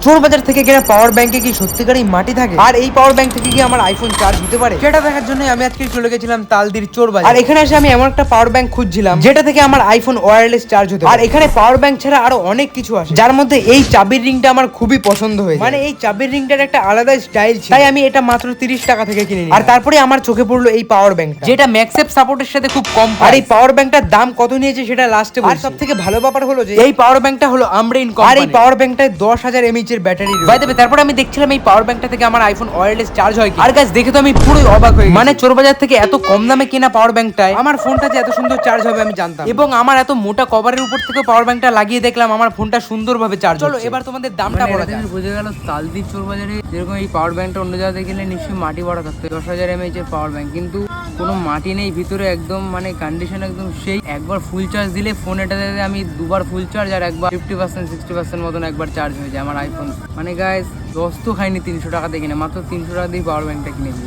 চোর বাজার থেকে কেনা পাওয়ার ব্যাংকে কি সত্যিকারই মাটি থাকে, আর এই পাওয়ার ব্যাংক থেকে কি আমার আইফোন চার্জ হতে পারে, সেটা দেখার জন্য আমি আজকে চলে গেছিলাম তালদির চোর বাজার। আর এখানে এসে আমি এমন একটা পাওয়ার ব্যাংক খুঁজছিলাম যেটা থেকে আমার আইফোন ওয়্যারলেস চার্জ হতে পারে। আর এখানে পাওয়ার ব্যাংক ছাড়া আরো অনেক কিছু আছে, যার মধ্যে এই চাবির রিংটা আমার খুবই পছন্দ হয়েছে। মানে এই চাবির রিংটার একটা আলাদা স্টাইল ছিল, তাই আমি এটা মাত্র 30 টাকা থেকে কিনে নিই। আর তারপরে আমার চোখে পড়লো এই পাওয়ার ব্যাংক, যেটা ম্যাক্সেপ সাপোর্টের সাথে খুব কম। আর এই পাওয়ার ব্যাংকটার দাম কত নিয়েছে সেটা লাস্টে বলছি। আর সবথেকে ভালো ব্যাপার হলো যে এই পাওয়ার ব্যাংকটা হলো আমব্রেইন কোম্পানি, আর এই পাওয়ার ব্যাংকটায় 10,000 mAh এর ব্যাটারি রয়েছে। বাই দ্য ওয়ে, তারপরে আমি দেখছিলাম এই পাওয়ার ব্যাংকটা থেকে আমার আইফোন ওয়্যারলেস চার্জ হয় কি। আর গাইস, দেখে তো আমি পুরো অবাক হয়ে গেছি। মানে চোর বাজার থেকে এত কম দামে কেনা পাওয়ার ব্যাংকটায় আমার ফোনটা যে এত সুন্দর চার্জ হবে আমি জানতাম, এবং আমার এত মোটা কভারের উপর থেকে পাওয়ার ব্যাংকটা লাগিয়ে দেখলাম আমার ফোনটা সুন্দরভাবে চার্জ হচ্ছে। চলো এবার তোমাদের দামটা বলা যাক। বুঝে গেল তালদির চোর বাজারে যেরকম এই পাওয়ার ব্যাংকটা অন্য জায়গায় গেলে নিশ্চয়ই মাটি ভরা থাকতো, 10,000 mAh এর পাওয়ার ব্যাংক, কিন্তু কোনো মাটি নেই ভিতরে, একদম মানে কন্ডিশন একদম সেই। একবার ফুল চার্জ দিলে ফোন এটাতে আমি দুবার ফুল চার্জ আর একবার 50% 60% মতন একবার চার্জ হয়ে যায় আমার আইফোন। মানে গাইস, লস তো খাইনি 300 টাকা দিয়ে কিনে, মাত্র 300 টাকা দিয়ে পাওয়ার ব্যাংকটা কিনেছি।